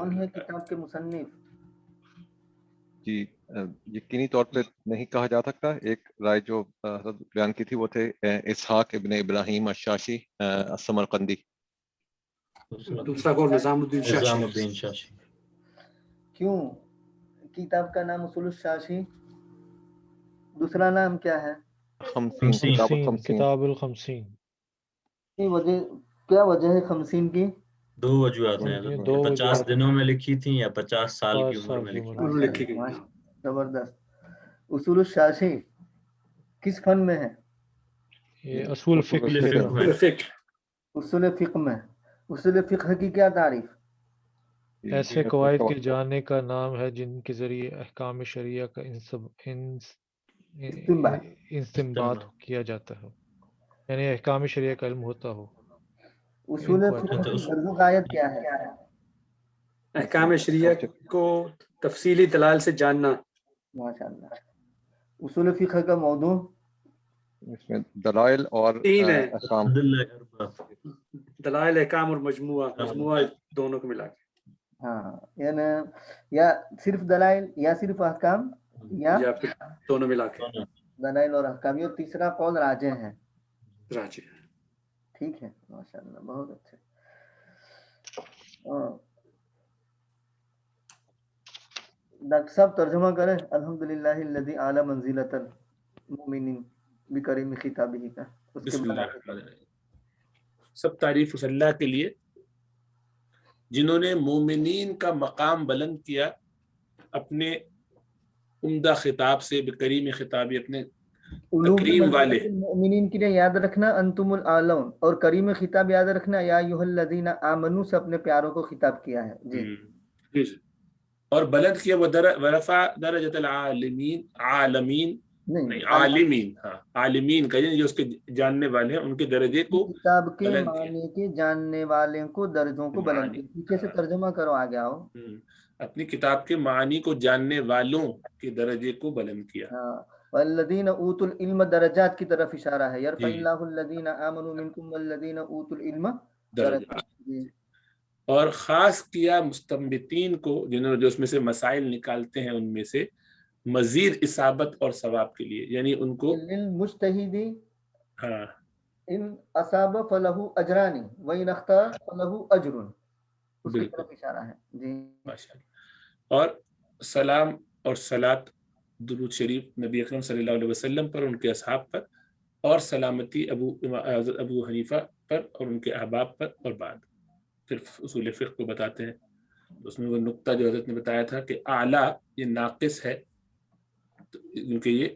کون ہے کتاب کے مصنف؟ جی یقینی طور پہ نہیں کہا جا سکتا. ایک رائے جو حضرت بیان کی تھی وہ تھے اسحاق ابن ابراہیم الشاشی السمرقندی. دوسرا قول نظام الدین شاشی. کیوں کتاب کا نام اصول الشاشی؟ دوسرا نام کیا ہے؟ کتاب الخمسین. وجہ کیا وجہ ہے خمسین کی؟ 2 وجوہات ہیں. 50 دنوں میں لکھی تھیں یا 50 سال کی عمر میں لکھی گئی. زبردست. اصول الشاشی کس فن میں ہے؟ یہ اصول فقہ اصول فقہ میں. اصول فقہ کی کیا تعریف؟ ایسے قواعد کے جاننے کا نام ہے جن کے ذریعے احکام شریعہ کا استنباط کیا جاتا ہے، یعنی احکام شریعہ کا علم ہوتا ہو. اصول فقہ کی غرض و غایت کیا ہے؟ احکام شریعہ کو تفصیلی دلائل سے جاننا. ماشاءاللہ. اصول فقہ کا موضوع اس میں دلائل اور 3 ہے. احکام. دلائل، احکام اور مجموعہ دونوں کو ملا کے. ہاں یعنی یا صرف دلائل یا صرف احکام یا پھر دونوں ملا کے. دلائل اور احکام. یہ تیسرا قول راجح ہے. راجح. ٹھیک ہے ماشاءاللہ بہت اچھے. ڈاکٹر صاحب ترجمہ کریں. الحمدللہ الذی اعلی منزلۃ المؤمنین بکریم خطابہ کا. بسم اللہ الرحمن الرحیم. سب تعریف اس اللہ کے لیے جنہوں نے مومنین کا مقام بلند کیا اپنے عمدہ خطاب سے، بکریم خطابی، اپنے تکریم والے. مومنین کے لیے یاد رکھنا انتم الاعلون، اور کریم خطاب یاد رکھنا یا ایھا الذین آمنوا سے اپنے پیاروں کو خطاب کیا ہے. جی اور بلند کیا وہ ورفع درجۃ العالمین، عالمین نہیں عالمین، ہاں عالمین کا جو اس کے جاننے والے ہیں ان کے درجے کو کتاب کے معنی کے جاننے والوں کو درجوں کو بلند کیا. پیچھے سے ترجمہ کرو آگے آؤ. اپنی کتاب کے معنی کو جاننے والوں کے درجے کو بلند کیا. والذین اوتوا العلم درجات کی طرف اشارہ ہے. یرفع اللہ الذین آمنوا منکم والذین اوتوا العلم درجات. اور خاص کیا مستنبطین کو جنہوں جو اس میں سے مسائل نکالتے ہیں ان میں سے مزید اصابت اور ثواب کے لیے، یعنی ان کو للمجتہد ہاں ان اصاب فلہ اجران وان اخطا فلہ اجر. اس کی طرف اشارہ ہے. جی ماشاءاللہ. اور سلام اور صلات درود شریف نبی اکرم صلی اللہ علیہ وسلم پر، ان کے اصحاب پر، اور سلامتی ابو حنیفہ پر اور ان کے احباب پر. اور بعد پھر اصول فقہ کو بتاتے ہیں. اس میں وہ نقطہ جو حضرت نے بتایا تھا کہ اعلیٰ یہ ناقص ہے کیونکہ یہ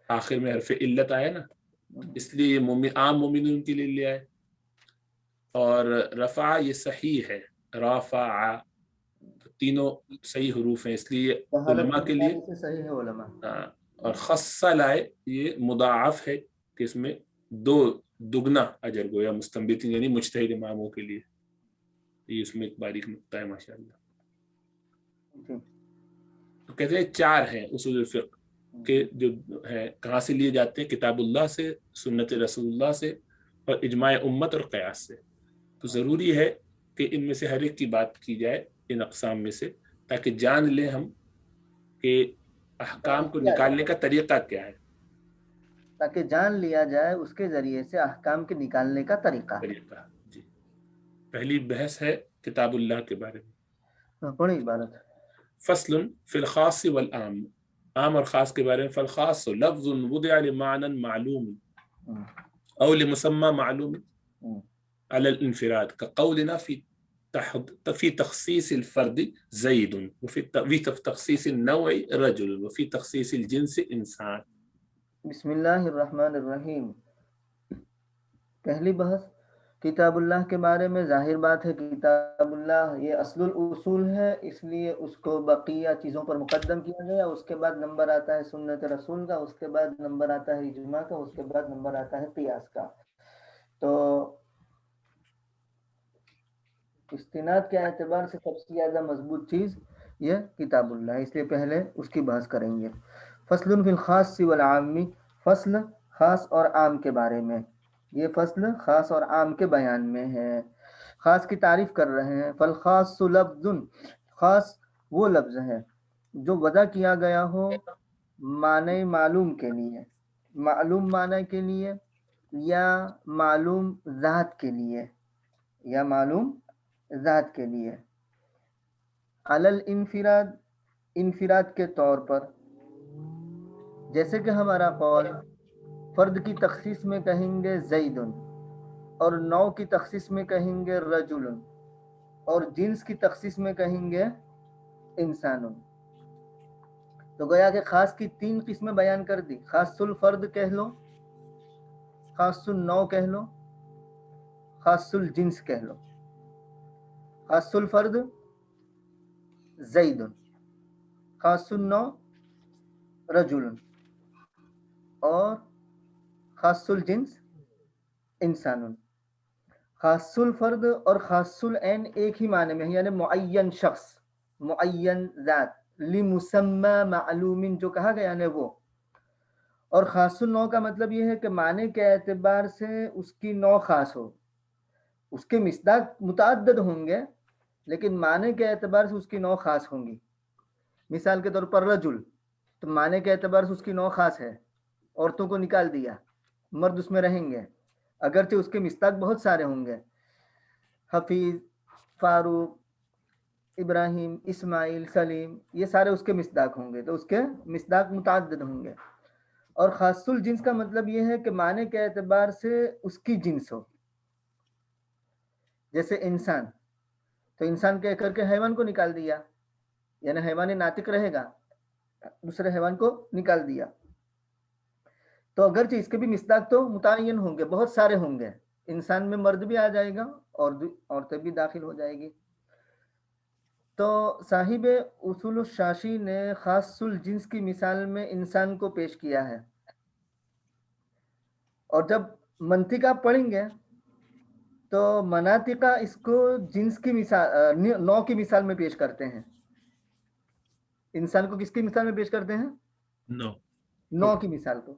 آخر میں حرف علت آیا نا، اس لیے یہ عام مومنین کے لیے لے آئے. اور رفع یہ صحیح ہے، رافع تینوں صحیح حروف ہیں اس لیے علماء کے لیے صحیح ہے علماء. اور خص لائے یہ مضاعف ہے کہ اس میں دگنا اجر گویا مستنبطین یعنی مجتہد اماموں کے لیے. یہ اس میں ایک باریک نقطہ ہے ماشاءاللہ. تو کہتے ہیں 4 ہیں اصول الفقہ کے جو ہیں کہاں سے لیے جاتے ہیں؟ کتاب اللہ سے، سنت رسول اللہ سے، اور اجماع امت اور قیاس سے. تو ضروری ہے کہ ان میں سے ہر ایک کی بات کی جائے ان اقسام میں سے، تاکہ جان لیں ہم کہ احکام کو نکالنے کا طریقہ کیا ہے، تاکہ جان لیا جائے اس کے ذریعے سے احکام کے نکالنے کا طریقہ. جی پہلی بحث ہے کتاب اللہ کے بارے میں. پڑھی عبارت. فصل فی الخاص والعام، عام اور خاص کے بارے میں. فالخاص لفظ وضع لمعنى معلوم او لمسمى معلوم على الانفراد كقولنا في تخصيص الفرد زيد، وفي تخصيص النوع رجل، وفي تخصيص الجنس انسان. بسم اللہ الرحمن الرحیم. پہلی بحث کتاب اللہ کے بارے میں. ظاہر بات ہے کتاب اللہ یہ اصل الاصول ہے، اس لیے اس کو بقیہ چیزوں پر مقدم کیا گیا. اس کے بعد نمبر آتا ہے سنت رسول کا، اس کے بعد نمبر آتا ہے اجماع کا، اس کے بعد نمبر آتا ہے قیاس کا. تو استناد کے اعتبار سے سب سے زیادہ مضبوط چیز یہ کتاب اللہ ہے، اس لیے پہلے اس کی بحث کریں گے. فصل فی الخاص والعام، فصل خاص اور عام کے بارے میں. یہ فصل خاص اور عام کے بیان میں ہے. خاص کی تعریف کر رہے ہیں. فالخاص لفظ، خاص وہ لفظ ہے جو وضع کیا گیا ہو معنی معلوم کے لیے، معلوم معنی کے لیے، یا معلوم ذات کے لیے، یا معلوم ذات کے لیے. علی الانفراد، انفراد کے طور پر، جیسے کہ ہمارا قول فرد کی تخصیص میں کہیں گے زید، اور نوع کی تخصیص میں کہیں گے رجل، اور جنس کی تخصیص میں کہیں گے انسان. تو گویا کہ خاص کی 3 قسمیں بیان کر دی. خاص الفرد کہہ لو، خاص النوع کہہ لو، خاص الجنس کہہ لو. خاص الفرد زید، خاص النوع رجل، اور خاص الجنس انسان. خاص الفرد اور خاص العین ایک ہی معنی میں ہے، یعنی معین شخص، معین ذات، لمسمى معلوم جو کہا گیا ہے وہ. اور خاص النوع کا مطلب یہ ہے کہ معنی کے اعتبار سے اس کی نوع خاص ہو. اس کے مصداق متعدد ہوں گے لیکن معنی کے اعتبار سے اس کی نوع خاص ہوں گی. مثال کے طور پر رجل، تو معنی کے اعتبار سے اس کی نوع خاص ہے، عورتوں کو نکال دیا، مرد اس میں رہیں گے، اگرچہ اس کے مصداق بہت سارے ہوں گے، حفیظ، فاروق، ابراہیم، اسماعیل، سلیم، یہ سارے اس کے مصداق ہوں گے، تو اس کے مصداق متعدد ہوں گے. اور خاص الجنس کا مطلب یہ ہے کہ معنی کے اعتبار سے اس کی جنس ہو. جیسے انسان، تو انسان کہہ کر کے حیوان کو نکال دیا، یعنی حیوان ناطق رہے گا، دوسرے حیوان کو نکال دیا. تو اگرچہ اس کے بھی مصداق تو متعین ہوں گے، بہت سارے ہوں گے. انسان میں مرد بھی آ جائے گا اور عورتیں بھی داخل ہو جائے گی. تو صاحب اصول الشاشی نے خاص الجنس کی مثال میں انسان کو پیش کیا ہے. اور جب منطق آپ پڑھیں گے تو مناطقہ اس کو جنس کی مثال، نوع کی مثال میں پیش کرتے ہیں. انسان کو کس کی مثال میں پیش کرتے ہیں؟ نوع کی مثال کو.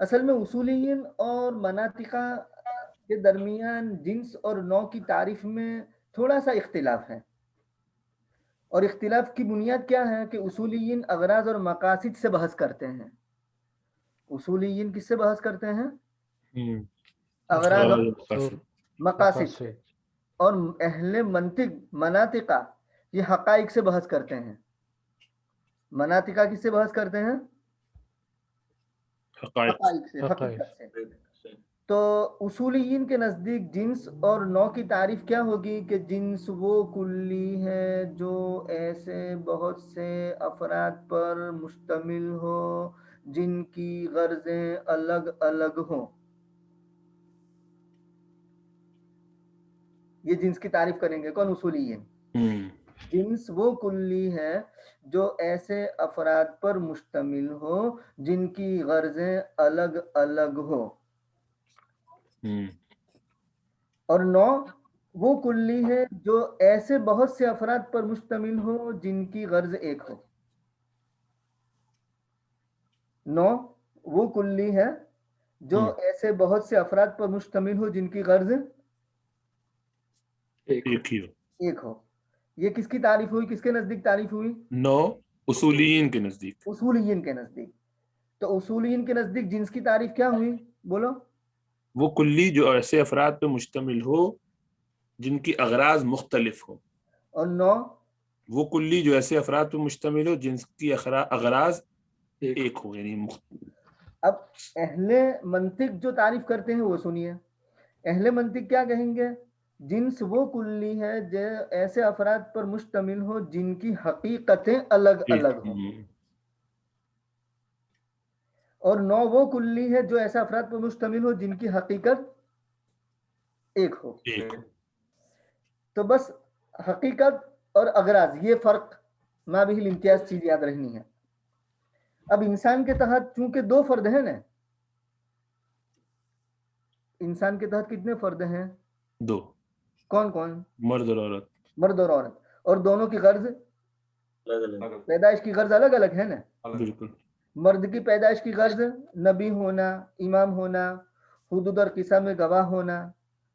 اصل میں اصولیین اور مناطقہ کے درمیان جنس اور نوع کی تعریف میں تھوڑا سا اختلاف ہے. اور اختلاف کی بنیاد کیا ہے کہ اصولیین اغراض اور مقاصد سے بحث کرتے ہیں. اصولیین کس سے بحث کرتے ہیں؟ اغراض اور مقاصد. اور اہل منطق مناطقہ یہ حقائق سے بحث کرتے ہیں. مناطقہ کس سے بحث کرتے ہیں؟ حقائق سے، حقیقت سے. تو اصولیین کے نزدیک جنس اور نوع کی تعریف کیا ہوگی کہ جنس وہ کلی ہے جو ایسے بہت سے افراد پر مشتمل ہو جن کی غرضیں الگ الگ ہوں. یہ جنس کی تعریف کریں گے کون؟ اصولیین. جنس وہ کلی ہے جو ایسے افراد پر مشتمل ہو جن کی غرضیں الگ الگ ہو. اور نوع وہ کلی ہے جو ایسے بہت سے افراد پر مشتمل ہو جن کی غرض ایک ہو. نوع وہ کلی ہے جو ایسے بہت سے افراد پر مشتمل ہو جن کی غرض ایک ہو. یہ کس کی تعریف ہوئی؟ کس کے نزدیک تعریف ہوئی؟ نوع اصولیین کے نزدیک. اصولیین کے نزدیک. تو اصولیین کے نزدیک جنس کی تعریف کیا ہوئی؟ بولو. وہ کلی جو ایسے افراد پہ مشتمل ہو جن کی اغراض مختلف ہو. اور نوع وہ کلی جو ایسے افراد پہ مشتمل ہو جن کی اغراض ایک ہو، یعنی اب اہل منطق جو تعریف کرتے ہیں وہ سنیے. اہل منطق کیا کہیں گے؟ جنس وہ کلی ہے جو ایسے افراد پر مشتمل ہو جن کی حقیقتیں الگ الگ ہوں. اور نوع وہ کلی ہے جو ایسے افراد پر مشتمل ہو جن کی حقیقت ایک ہو. تو بس حقیقت اور اغراض یہ فرق ما به الامتیاز چیز یاد رہنی ہے. اب انسان کے تحت چونکہ 2 فرد ہیں نا، انسان کے تحت کتنے فرد ہیں؟ 2. کون کون؟ مرد اور عورت. مرد اور عورت. اور دونوں کی غرض پیدائش کی غرض الگ الگ ہے نا. بالکل. مرد کی پیدائش کی غرض نبی ہونا، امام ہونا، حدود اور قصہ میں گواہ ہونا.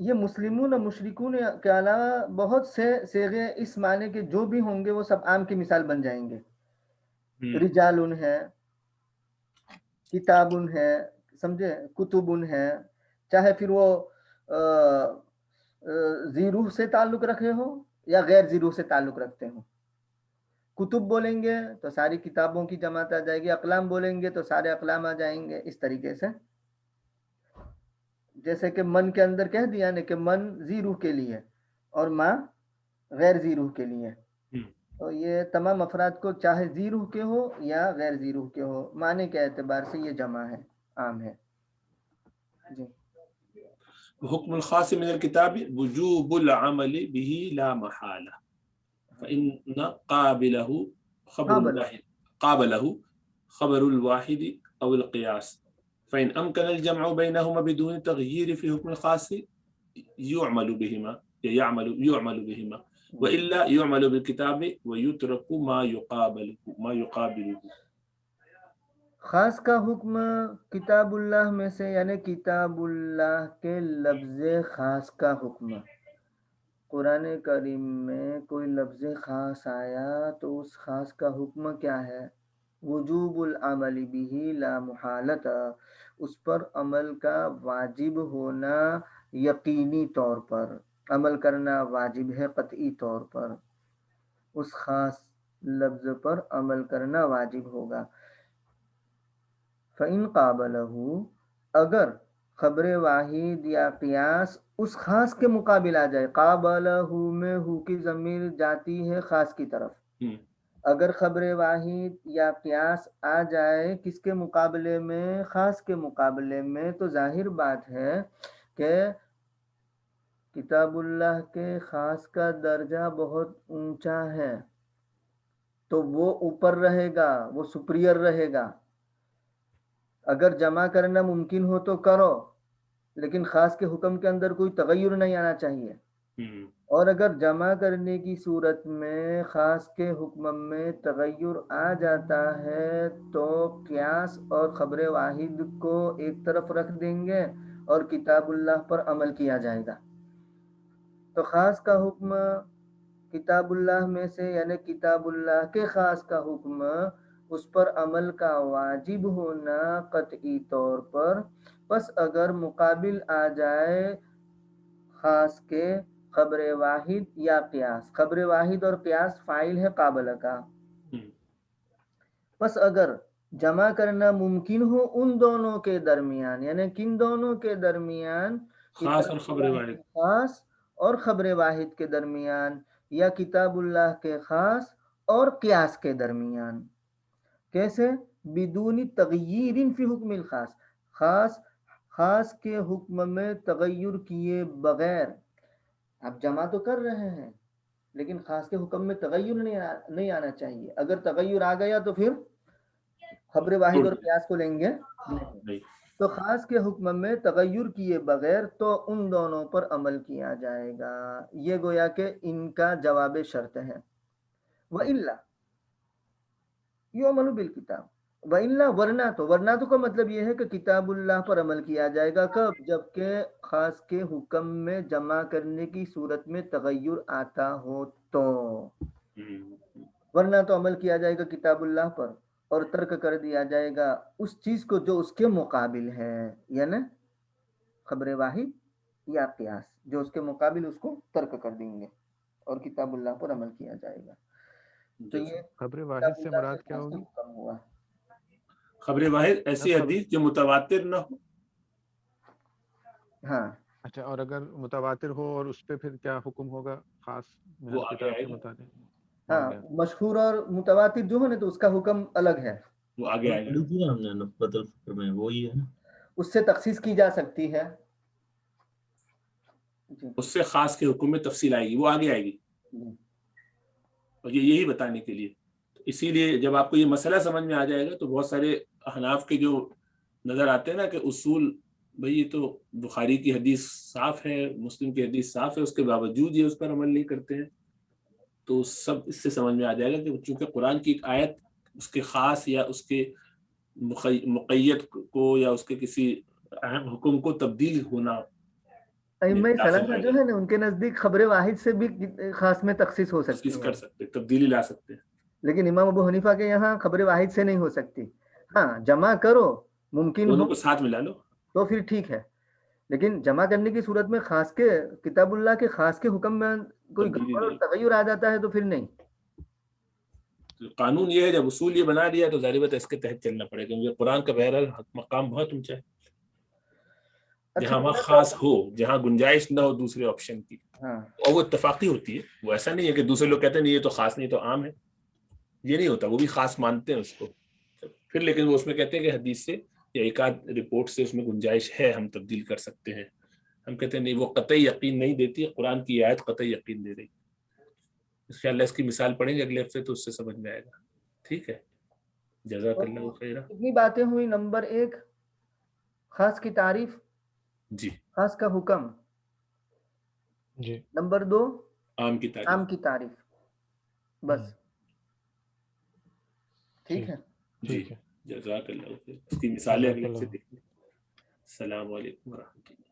یہ مسلمون اور مشرکون کے علاوہ بہت سے صیغے اس معنی کے جو بھی ہوں گے وہ سب عام کی مثال بن جائیں گے. رجالن ہے، کتابن ہے، سمجھے، کتبن ہے، چاہے پھر وہ ذی روح سے تعلق رکھے ہو یا غیر ذی روح سے تعلق رکھتے ہوں. کتب بولیں گے تو ساری کتابوں کی جماعت آ جائے گی، اقلام بولیں گے تو سارے اقلام آ جائیں گے. اس طریقے سے جیسے کہ من کے اندر کہہ دیا نا کہ من ذی روح کے لیے اور ماں غیر ذی روح کے لیے. تو یہ تمام افراد کو چاہے ذی روح کے ہو یا غیر ذی روح کے ہو، معنی کے اعتبار سے یہ جمع ہے، عام ہے. جی. حکم الخاص من الكتاب وجوب العمل به لا محالة فإن قابله خبر الواحد أو القياس فإن أمكن الجمع بينهما بدون تغيير في حكم الخاص يعمل بهما وإلا يعمل بالكتاب ويترك ما يقابله. خاص کا حکم کتاب اللہ میں سے یعنی کتاب اللہ کے لفظ خاص کا حکم. قرآن کریم میں کوئی لفظ خاص آیا تو اس خاص کا حکم کیا ہے؟ وجوب العمل به لا محالت، اس پر عمل کا واجب ہونا یقینی طور پر، عمل کرنا واجب ہے قطعی طور پر، اس خاص لفظ پر عمل کرنا واجب ہوگا. فَإِن قَابَلَهُ، اگر خبر واحد یا قیاس اس خاص کے مقابل آ جائے. قابلہ میں ہو کی ضمیر جاتی ہے خاص کی طرف. اگر خبر واحد یا قیاس آ جائے کس کے مقابلے میں؟ خاص کے مقابلے میں، تو ظاہر بات ہے کہ کتاب اللہ کے خاص کا درجہ بہت اونچا ہے، تو وہ اوپر رہے گا، وہ سپریئر رہے گا. اگر جمع کرنا ممکن ہو تو کرو، لیکن خاص کے حکم کے اندر کوئی تغیر نہیں آنا چاہیے. اور اگر جمع کرنے کی صورت میں خاص کے حکم میں تغیر آ جاتا ہے تو قیاس اور خبر واحد کو ایک طرف رکھ دیں گے اور کتاب اللہ پر عمل کیا جائے گا. تو خاص کا حکم کتاب اللہ میں سے یعنی کتاب اللہ کے خاص کا حکم، اس پر عمل کا واجب ہونا قطعی طور پر. پس اگر مقابل آ جائے خاص کے خبر واحد یا قیاس، خبر واحد اور قیاس فاعل ہے قابلہ کا، پس اگر جمع کرنا ممکن ہو ان دونوں کے درمیان، یعنی کن دونوں کے درمیان؟ خاص اور خبر واحد، خاص اور خبر واحد کے درمیان، یا کتاب اللہ کے خاص اور قیاس کے درمیان. کیسے؟ بدون تغیر فی حکم الخاص، خاص کے حکم میں تغیر کیے بغیر. آپ جمع تو کر رہے ہیں لیکن خاص کے حکم میں تغیر نہیں آنا چاہیے. اگر تغیر آ گیا تو پھر خبر واحد اور قیاس کو لیں گے نہیں. تو خاص کے حکم میں تغیر کیے بغیر تو ان دونوں پر عمل کیا جائے گا. یہ گویا کہ ان کا جواب شرط ہے. وَإِلَّا يُعْمَلُ بِالْكِتَابِ، ورنہ تو کا مطلب یہ ہے کہ کتاب اللہ پر عمل کیا جائے گا. کب؟ جبکہ خاص کے حکم میں جمع کرنے کی صورت میں تغیر آتا ہو تو. ورنہ تو عمل کیا جائے گا کتاب اللہ پر اور ترک کر دیا جائے گا اس چیز کو جو اس کے مقابل ہے، یعنی خبر واحد یا قیاس، جو اس کے مقابل اس کو ترک کر دیں گے اور کتاب اللہ پر عمل کیا جائے گا. تو یہ خبر واحد سے مراد کیا ہوگی؟ خبر واحد ایسی حدیث جو متواتر نہ ہو. ہاں اچھا، اور اگر متواتر ہو اور اس پہ پھر کیا حکم ہوگا خاص وہ کتاب کے مطابق؟ ہاں، مشہور اور متواتر جو ہے نا تو اس کا حکم الگ ہے، وہ آگے آئے گا. ہم نے نخبۃ الفکر میں وہی ہے، اس سے تخصیص کی جا سکتی ہے. اس سے خاص کے حکم میں تفصیل آئے گی، وہ آگے آئے گی. اور یہی بتانے کے لیے، اسی لیے جب آپ کو یہ مسئلہ سمجھ میں آ جائے گا تو بہت سارے احناف کے جو نظر آتے ہیں نا کہ اصول بھئی یہ تو بخاری کی حدیث صاف ہے، مسلم کی حدیث صاف ہے، اس کے باوجود یہ اس پر عمل نہیں کرتے ہیں، تو سب اس سے سمجھ میں آ جائے گا کہ چونکہ قرآن کی ایک آیت اس کے خاص یا اس کے مقید کو یا اس کے کسی اہم حکم کو تبدیل ہونا ائمہ ثلاثہ جو ہے نا ان کے نزدیک خبر واحد سے بھی خاص میں تخصیص ہو سکتی کر ہے، سکتے، تبدیلی لا سکتے ہیں، لیکن امام ابو حنیفہ کے یہاں خبر واحد سے نہیں ہو سکتی. ہاں جمع کرو ممکن دونوں ہو کو ساتھ ملا لو. تو پھر ٹھیک ہے، لیکن جمع کرنے کی صورت میں خاص کے کتاب اللہ کے خاص کے حکم میں کوئی تبدیلی گڑبڑ اور نہیں. تغیر آ جاتا ہے تو پھر نہیں. قانون یہ ہے جب اصول یہ بنا دیا تو ظاہر بات ہے اس کے تحت چلنا پڑے گا، کیونکہ قرآن کا بہرحال مقام بہت اونچا ہے. جہاں وہاں خاص ہو، جہاں گنجائش نہ ہو دوسرے آپشن کی، اور وہ اتفاقی ہوتی ہے، وہ ایسا نہیں ہے کہ دوسرے لوگ کہتے ہیں نہیں یہ تو خاص نہیں تو عام ہے، یہ نہیں ہوتا، وہ بھی خاص مانتے ہیں اس کو. پھر لیکن وہ اس میں کہتے ہیں کہ حدیث سے یا ایک آدھ رپورٹ سے اس میں گنجائش ہے، ہم تبدیل کر سکتے ہیں. ہم کہتے ہیں نہیں، وہ قطعی یقین نہیں دیتی، قرآن کی آیت قطعی یقین دے رہی. انشاءاللہ اس کی مثال پڑھیں گے اگلے ہفتے تو اس سے سمجھ میں آئے گا. ٹھیک ہے، جزاک اللہ خیر. کتنی باتیں ہوئی؟ نمبر 1 خاص کی تعریف، جی، خاص کا حکم. جی. نمبر 2 عام کی تعریف. عام کی تعریف. بس ٹھیک ہے. جی، جزاک اللہ خیر. اس کی مثالیں اگلے ہفتے دیکھیں. السلام علیکم ورحمۃ اللہ.